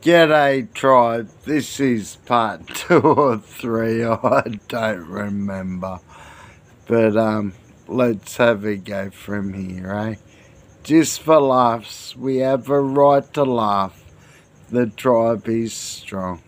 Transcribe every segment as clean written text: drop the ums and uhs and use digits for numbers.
G'day tribe, this is part 2 or 3, I don't remember. But let's have a go from here, eh? Just for laughs, we have a right to laugh. The tribe is strong.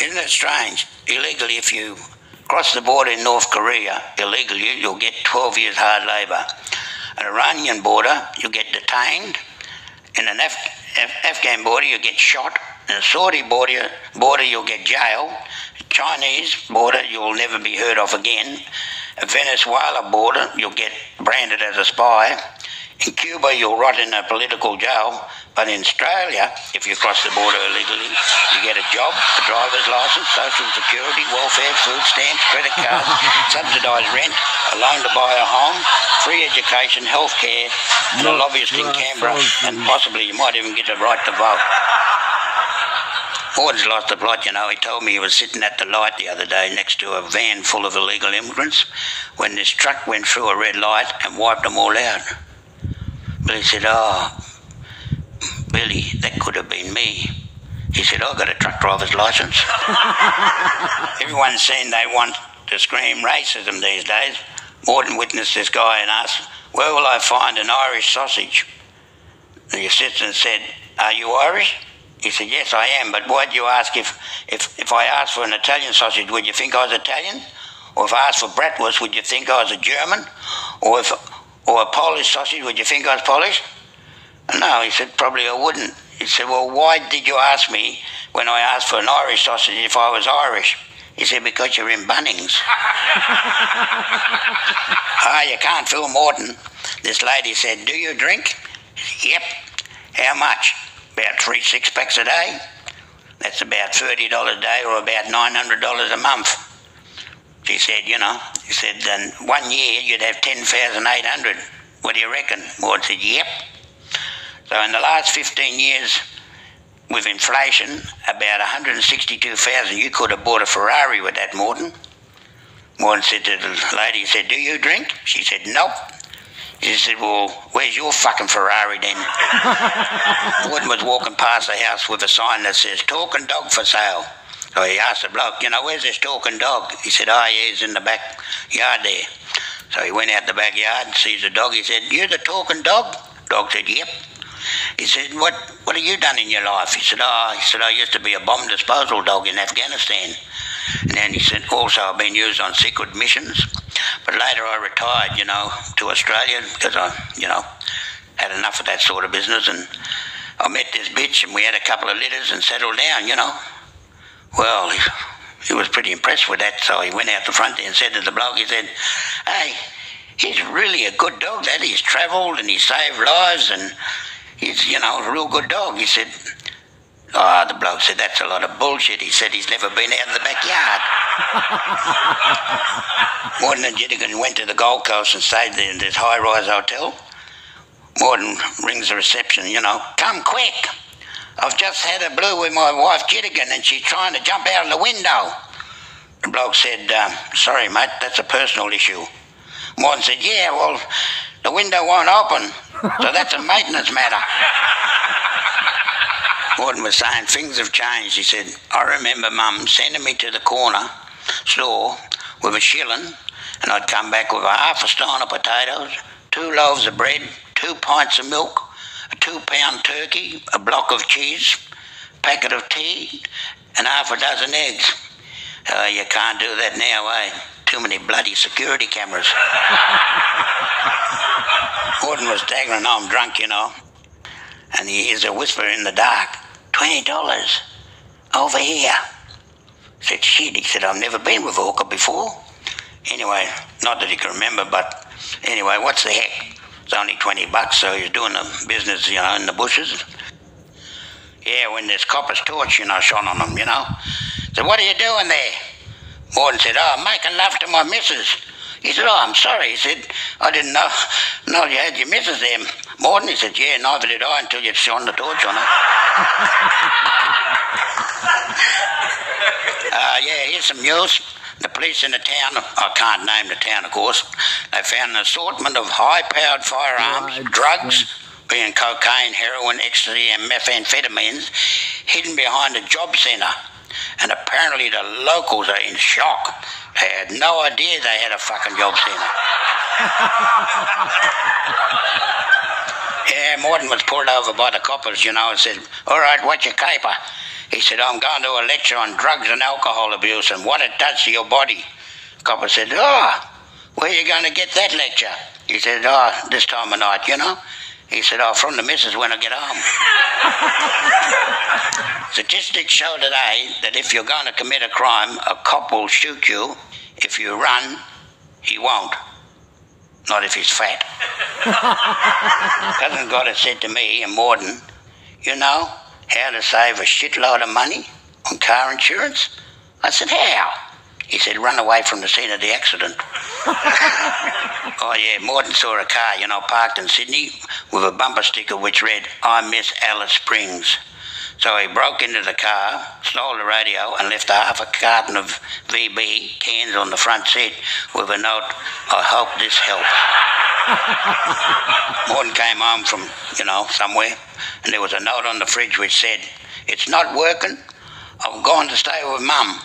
Isn't it strange? Illegally, if you cross the border in North Korea, illegally, you'll get 12 years hard labour. An Iranian border, you'll get detained. In an Afghan border, you'll get shot. In a Saudi border, you'll get jail. Chinese border, you'll never be heard of again. A Venezuela border, you'll get branded as a spy. In Cuba, you'll rot in a political jail. But in Australia, if you cross the border illegally, you get a job, a driver's licence, social security, welfare, food stamps, credit cards, subsidised rent, a loan to buy a home, free education, health care, and a lobbyist in Canberra, and possibly you might even get a right to vote. Ford's lost the plot, you know. He told me he was sitting at the light the other day next to a van full of illegal immigrants when this truck went through a red light and wiped them all out. Billy said, "Oh, Billy, that could have been me." He said, "I've got a truck driver's licence." Everyone's saying they want to scream racism these days. Morton witnessed this guy and asked, "Where will I find an Irish sausage?" The assistant said, "Are you Irish?" He said, "Yes, I am, but why'd you ask if I asked for an Italian sausage, would you think I was Italian? Or if I asked for bratwurst, would you think I was a German? Or a Polish sausage, would you think I was Polish?" "No," he said, "probably I wouldn't." He said, "Well, why did you ask me when I asked for an Irish sausage if I was Irish?" He said, "Because you're in Bunnings." You can't fool Morton. This lady said, "Do you drink?" "Yep." "How much?" "About 3 6-packs a day." "That's about $30 a day or about $900 a month." She said, he said, "Then 1 year you'd have 10,800. What do you reckon?" Morton said, "Yep." So in the last 15 years, with inflation, about 162,000, you could have bought a Ferrari with that, Morton. Morton said to the lady, he said, "Do you drink?" She said, "Nope." She said, "Well, where's your fucking Ferrari then?" Morton was walking past the house with a sign that says, "Talking dog for sale." So he asked the bloke, "Where's this talking dog?" He said, "Oh, yeah, he's in the backyard there." So he went out the backyard and sees the dog. He said, "You the talking dog?" The dog said, "Yep." He said, what have you done in your life?" He said, I used to be a bomb disposal dog in Afghanistan. And then he said, "Also, I've been used on secret missions. But later I retired, to Australia because I, had enough of that sort of business. And I met this bitch and we had a couple of litters and settled down, Well, he was pretty impressed with that. So he went out the front and said to the bloke, he said, "Hey, he's really a good dog, that. He's travelled and he's saved lives and he's, a real good dog." He said, the bloke said, "That's a lot of bullshit." He said, "He's never been out of the backyard." Morton and Gilligan went to the Gold Coast and stayed there in this high-rise hotel. Morton rings the reception, "Come quick. I've just had a blue with my wife Gilligan and she's trying to jump out of the window." The bloke said, "Sorry, mate, that's a personal issue." Morton said, "Yeah, well, the window won't open, so that's a maintenance matter." Morton was saying things have changed. He said, "I remember Mum sending me to the corner store with a shilling and I'd come back with a half a stone of potatoes, 2 loaves of bread, 2 pints of milk, a 2-pound turkey, a block of cheese, a packet of tea and half a dozen eggs." You can't do that now, eh? Too many bloody security cameras. Morton was staggering home drunk, and he hears a whisper in the dark, $20, over here. I said, "Shit," he said, "I've never been with Orca before." Anyway, not that he can remember, but anyway, what's the heck? It's only $20, so he's doing the business, in the bushes. Yeah, when this copper's torch, shone on him, So, "What are you doing there?" Morton said, "I'm making love to my missus." He said, "Oh, I'm sorry." He said, "I didn't know you had your missus there, Morton." He said, "Yeah, neither did I until you shone the torch on her." Yeah, here's some news. The police in the town, I can't name the town, of course, they found an assortment of high-powered firearms, drugs, being cocaine, heroin, ecstasy and methamphetamines, hidden behind a job centre. And apparently the locals are in shock. They had no idea they had a fucking job centre. Yeah, Morton was pulled over by the coppers, and said, "All right, what's your caper?" He said, "I'm going to a lecture on drugs and alcohol abuse and what it does to your body." The copper said, "Oh, where are you going to get that lecture?" He said, "Oh, this time of night, He said, "Oh, from the missus when I get home." Statistics show today that if you're going to commit a crime, a cop will shoot you. If you run, he won't. Not if he's fat. Cousin Goddard said to me and Morden, "You know how to save a shitload of money on car insurance?" I said, "How?" He said, "Run away from the scene of the accident." Oh yeah, Morden saw a car, parked in Sydney with a bumper sticker which read, "I miss Alice Springs." So he broke into the car, stole the radio and left half a carton of VB cans on the front seat with a note, "I hope this helps." Morden came home from, somewhere, and there was a note on the fridge which said, "It's not working. I've gone to stay with Mum."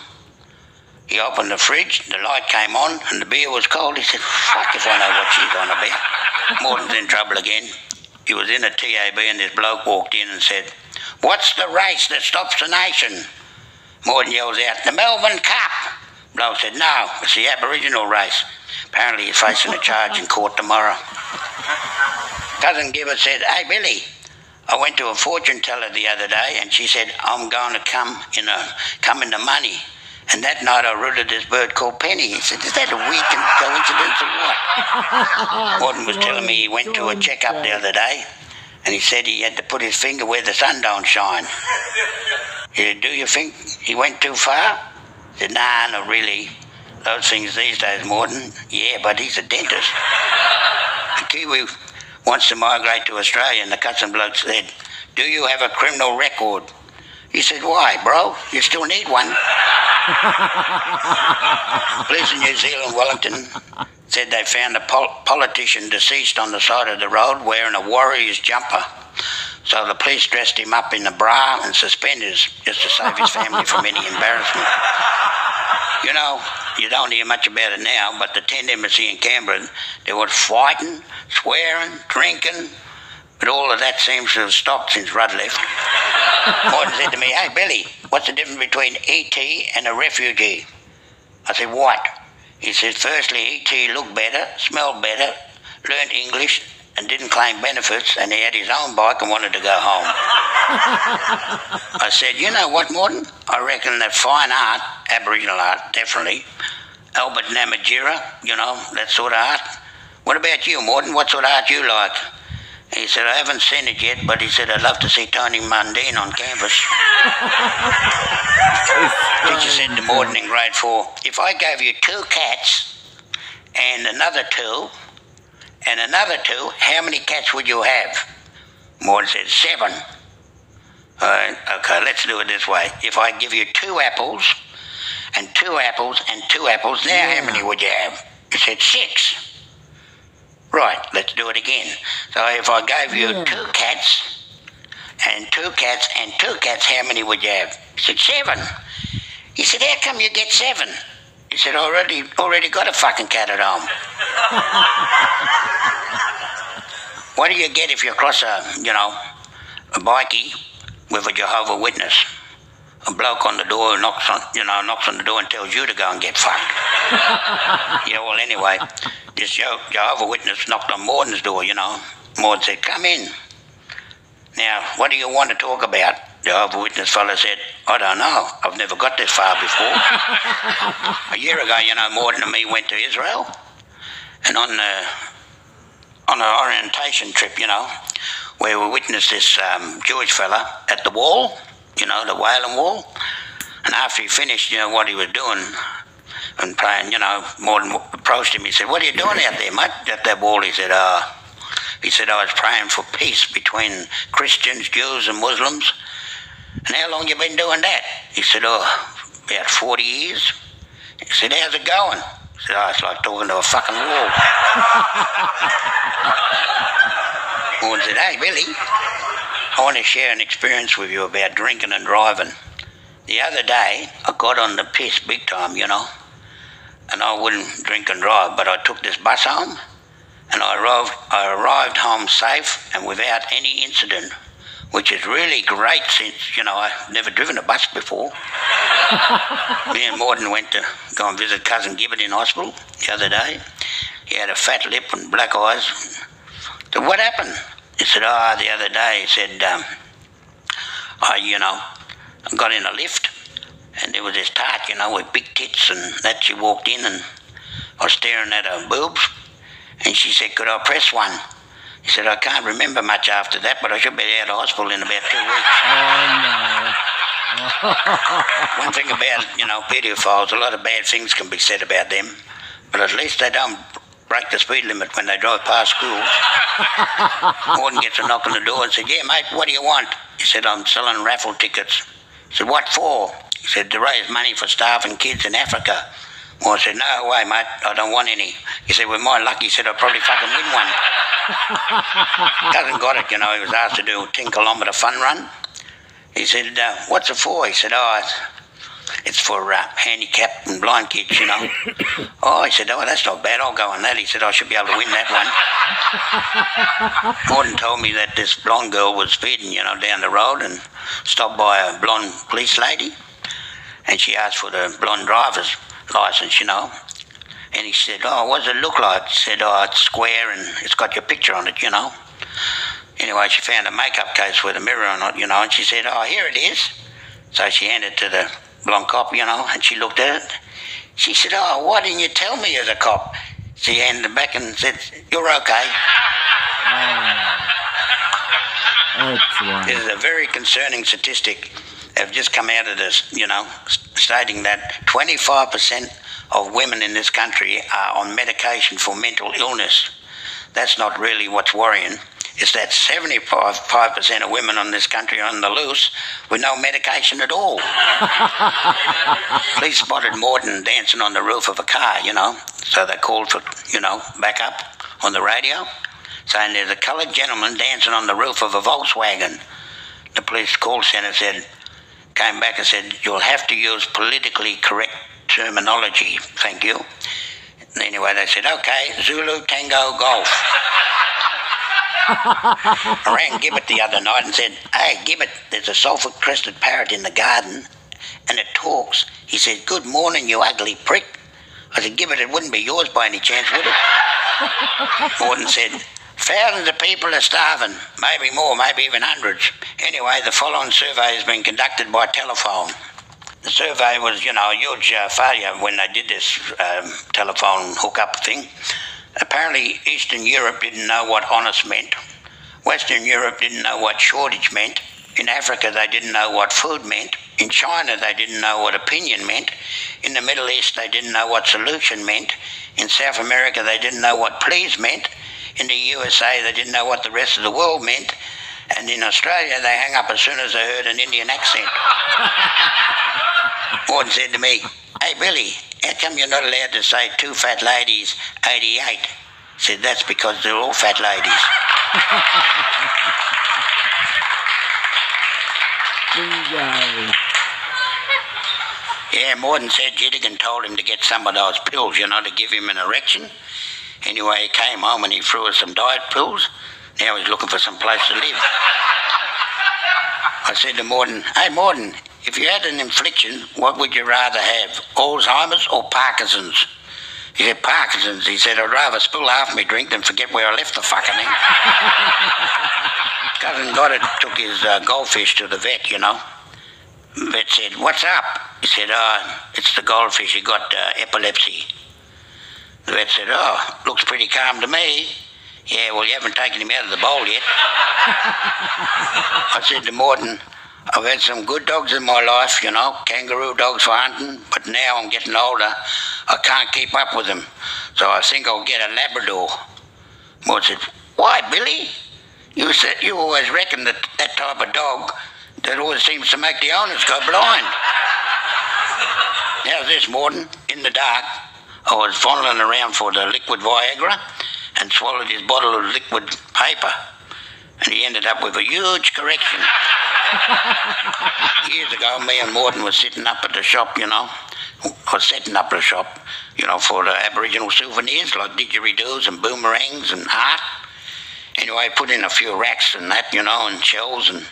He opened the fridge, the light came on, and the beer was cold. He said, "Fuck if I know what she's on about." Morton's in trouble again. He was in a TAB and this bloke walked in and said, "What's the race that stops the nation?" Morden yells out, "The Melbourne Cup." Bloke said, "No, it's the Aboriginal race." Apparently he's facing a charge in court tomorrow. Cousin Gibbard said, "Hey, Billy, I went to a fortune teller the other day and she said, I'm going to come into money. And that night I rooted this bird called Penny." He said, "Is that a weird coincidence or what?" Morton was telling me he went to a checkup the other day and he said he had to put his finger where the sun don't shine. He said, "Do you think he went too far?" I said, "Nah, not really. Those things these days, Morton." "Yeah, but he's a dentist." A Kiwi wants to migrate to Australia and the cousin bloke said, "Do you have a criminal record?" He said, "Why, bro? You still need one." Police in New Zealand, Wellington, said they found a politician deceased on the side of the road wearing a Warriors jumper. So the police dressed him up in a bra and suspenders just to save his family from any embarrassment. You don't hear much about it now, but the tent embassy in Canberra, there was fighting, swearing, drinking, but all of that seems to have stopped since Rudd left. Morton said to me, "Hey, Billy, what's the difference between E.T. and a refugee?" I said, "What?" He said, "Firstly, E.T. looked better, smelled better, learned English and didn't claim benefits, and he had his own bike and wanted to go home." I said, "You know what, Morton? I reckon that fine art, Aboriginal art, definitely, Albert Namatjira, that sort of art. What about you, Morton? What sort of art you like?" He said, "I haven't seen it yet, but he said, I'd love to see Tony Mundine on canvas." Teacher said to Morton in grade 4, "If I gave you 2 cats and another 2 and another 2, how many cats would you have?" Morton said, 7. All right, okay, let's do it this way. If I give you 2 apples and 2 apples and 2 apples, now how many would you have? He said, 6. Right, let's do it again. So if I gave you 2 cats and 2 cats and 2 cats, how many would you have? He said, 7. He said, "How come you get 7? He said, "I already got a fucking cat at home." What do you get if you cross a bikie with a Jehovah Witness? A bloke on the door who knocks on the door and tells you to go and get fucked. Well, anyway, this Jehovah Witness knocked on Morden's door, Morden said, "Come in. Now, what do you want to talk about?" Jehovah Witness fella said, "I don't know. I've never got this far before." A year ago, Morden and me went to Israel, and on an orientation trip, where we witnessed this Jewish fella at the wall, the Wailing Wall, and after he finished, what he was doing and praying, Morden approached him. He said, "What are you doing out there, mate, at that wall?" He said, "I was praying for peace between Christians, Jews and Muslims." "And how long you been doing that?" He said, "About 40 years. He said, "How's it going?" He said, "It's like talking to a fucking wall." Morden said, hey, Billy, I want to share an experience with you about drinking and driving. The other day, I got on the piss big time, you know, and I wouldn't drink and drive, but I took this bus home, and I arrived home safe and without any incident, which is really great since, you know, I've never driven a bus before. Me and Morden went to go and visit cousin Gibbet in hospital the other day. He had a fat lip and black eyes. So what happened? He said, the other day, he said, I got in a lift and there was this tart, you know, with big tits and that. She walked in and I was staring at her boobs and she said, could I press one? He said, I can't remember much after that, but I should be out of hospital in about 2 weeks. Oh, no. One thing about, you know, pedophiles, a lot of bad things can be said about them, but at least they don't break the speed limit when they drive past schools. Morden gets a knock on the door and said, yeah, mate, what do you want? He said, I'm selling raffle tickets. He said, what for? He said, to raise money for staff and kids in Africa. Well, I said, no way, mate, I don't want any. He said, with my luck, he said, I'll probably fucking win one. Cousin got it, you know, he was asked to do a 10-kilometre fun run. He said, what's it for? He said, it's for handicapped and blind kids, you know. He said, that's not bad, I'll go on that. He said, I should be able to win that one. Morden told me that this blonde girl was speeding, you know, down the road and stopped by a blonde police lady and she asked for the blonde driver's licence, you know. And he said, what does it look like? He said, it's square and it's got your picture on it, you know. Anyway, she found a makeup case with a mirror on it, you know, and she said, here it is. So she handed it to the blonde cop, you know, and she looked at it. She said, why didn't you tell me as a cop? She handed it back and said, you're okay. This is a very concerning statistic. They've just come out of this, you know, stating that 25% of women in this country are on medication for mental illness. That's not really what's worrying. It's that 75% of women in this country are on the loose with no medication at all. Police spotted Morden dancing on the roof of a car, you know, so they called for, you know, backup on the radio, saying there's a coloured gentleman dancing on the roof of a Volkswagen. The police call centre came back and said, you'll have to use politically correct terminology, thank you. And anyway, they said, okay, Zulu, Tango, Golf. I rang Gibbet the other night and said, hey, Gibbet, there's a sulphur-crested parrot in the garden and it talks. He said, good morning, you ugly prick. I said, Gibbet, it wouldn't be yours by any chance, would it? Morden said, thousands of people are starving, maybe more, maybe even hundreds. Anyway, the following survey has been conducted by telephone. The survey was, you know, a huge failure when they did this telephone hookup thing. Apparently, Eastern Europe didn't know what honest meant. Western Europe didn't know what shortage meant. In Africa, they didn't know what food meant. In China, they didn't know what opinion meant. In the Middle East, they didn't know what solution meant. In South America, they didn't know what please meant. In the USA, they didn't know what the rest of the world meant. And in Australia, they hung up as soon as they heard an Indian accent. Morden said to me, hey, Billy, how come you're not allowed to say two fat ladies, 88? I said, that's because they're all fat ladies. Yeah, Morden said Jittigan told him to get some of those pills, you know, to give him an erection. Anyway, he came home and he threw us some diet pills. Now he's looking for some place to live. I said to Morden, hey, Morden, if you had an infliction, what would you rather have, Alzheimer's or Parkinson's? He said, Parkinson's. He said, I'd rather spill half my drink than forget where I left the fucking thing. Cousin Goddard took his goldfish to the vet, you know. The vet said, what's up? He said, it's the goldfish, he got epilepsy. The vet said, looks pretty calm to me. Yeah, well, you haven't taken him out of the bowl yet. I said to Morden, I've had some good dogs in my life, you know, kangaroo dogs for hunting, but now I'm getting older, I can't keep up with them, so I think I'll get a Labrador. Morden said, why, Billy? You said you always reckoned that type of dog that always seems to make the owners go blind. How's this, Morden? In the dark, I was fondling around for the liquid Viagra and swallowed his bottle of liquid paper. and he ended up with a huge correction. Years ago, me and Morton was sitting up at the shop, or setting up the shop, for the Aboriginal souvenirs like didgeridoos and boomerangs and art. Anyway, put in a few racks and that, and shelves, and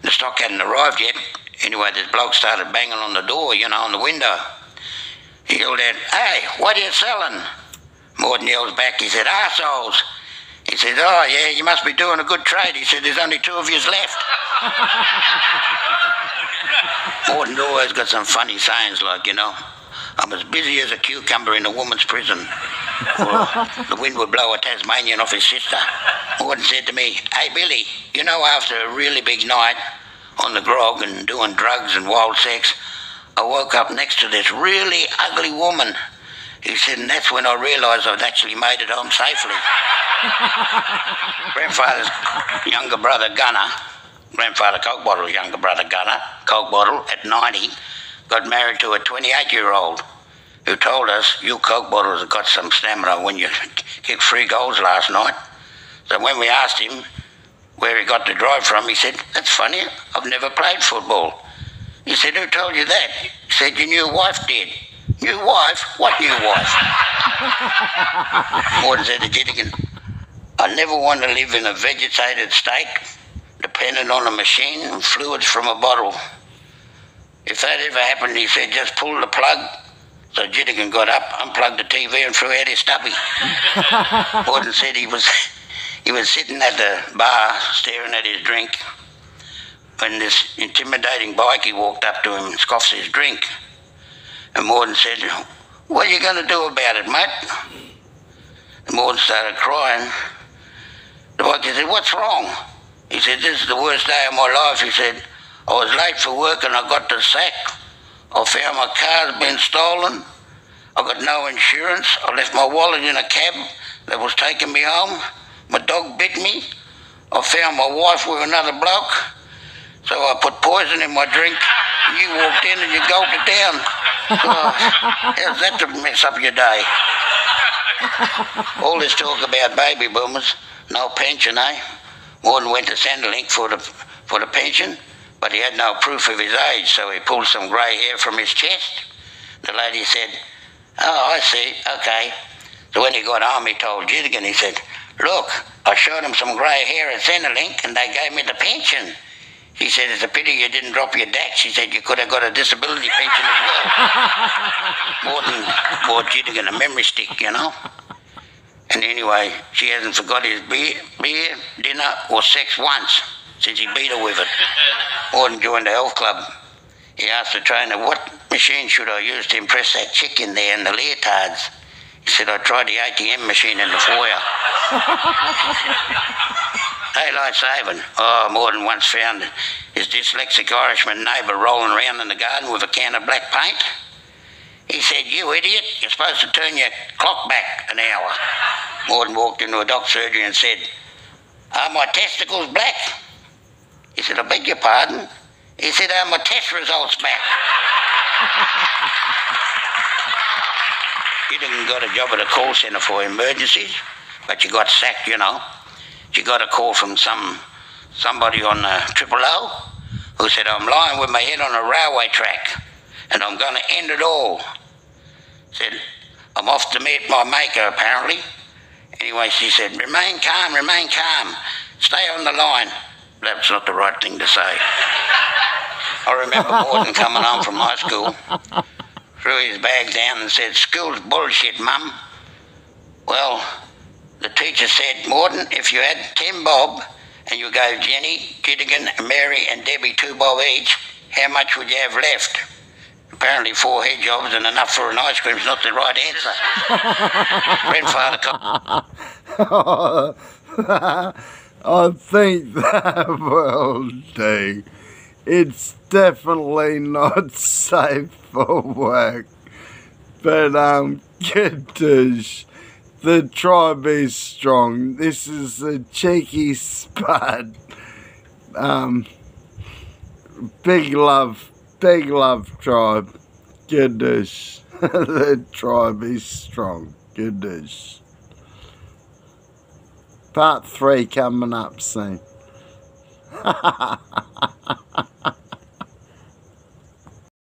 the stock hadn't arrived yet. Anyway, this bloke started banging on the door, on the window. He yelled out, "Hey, what are you selling?" Morton yells back, he said, "Arseholes." He said, "Oh, yeah, you must be doing a good trade." He said, "There's only 2 of yous left." Morton's always got some funny sayings like, "I'm as busy as a cucumber in a woman's prison." Or, "The wind would blow a Tasmanian off his sister." Morton said to me, "Hey, Billy, after a really big night on the grog and doing drugs and wild sex, I woke up next to this really ugly woman." He said, "And that's when I realised I'd actually made it home safely." Grandfather's younger brother Gunner, Grandfather Cokebottle's younger brother Gunner, Cokebottle, at 90, got married to a 28-year-old who told us, "You Cokebottles have got some stamina when you kicked 3 goals last night." So when we asked him where he got the drive from, he said, "That's funny, I've never played football." He said, "Who told you that?" He said, "Your new wife did." "New wife? What new wife?" Morton said to Jittigan, "I never want to live in a vegetated state, dependent on a machine and fluids from a bottle. If that ever happened," he said, "just pull the plug." So Jittigan got up, unplugged the TV and threw out his stubby. Morton said he was sitting at the bar staring at his drink when this intimidating bikie walked up to him and scoffs his drink. And Morton said, "What are you going to do about it, mate?" And Morton started crying. The bikie said, "What's wrong?" He said, "This is the worst day of my life." He said, "I was late for work and I got the sack. I found my car's been stolen. I got no insurance. I left my wallet in a cab that was taking me home. My dog bit me. I found my wife with another bloke. So I put poison in my drink. And you walked in and you gulped it down. How's that to mess up your day?" All this talk about baby boomers, no pension, eh? Morton went to Centrelink for the pension, but he had no proof of his age, so he pulled some grey hair from his chest. The lady said, "Oh, I see, okay." So when he got home, he told Jittigan, he said, "Look, I showed him some grey hair at Centrelink and they gave me the pension." He said, "It's a pity you didn't drop your DAX." She said, "You could have got a disability pension as well." Morton bought Jittigan a memory stick, And anyway, she hasn't forgot his beer, dinner or sex once since he beat her with it. Morton joined the health club. He asked the trainer, "What machine should I use to impress that chick in there in the leotards?" He said, "I tried the ATM machine in the foyer." Daylight saving. Oh, Morton once found his dyslexic Irishman neighbour rolling around in the garden with a can of black paint. He said, "You idiot, you're supposed to turn your clock back an hour." Morton walked into a doc surgery and said, "Are my testicles black?" He said, "I beg your pardon?" He said, "Are my test results back?" She didn't got a job at a call centre for emergencies, but she got sacked, She got a call from somebody on 000 who said, "I'm lying with my head on a railway track and I'm going to end it all." Said, "I'm off to meet my maker, apparently." Anyway, she said, remain calm, stay on the line." That's not the right thing to say. I remember Morton coming home from high school, threw his bag down and said, "School's bullshit, Mum." Well, the teacher said, "Morton, if you had 10 bob and you gave Jenny, Jittigan, Mary and Debbie 2 bob each, how much would you have left?" Apparently 4 head jobs and enough for an ice cream is not the right answer. Grandfather I think that will do. It's definitely not safe for work. But, Gadoojjj, the tribe is strong. This is a cheeky spud. Big love, tribe. Gadoojjj. The tribe is strong. Gadoojjj. Part 3 coming up soon.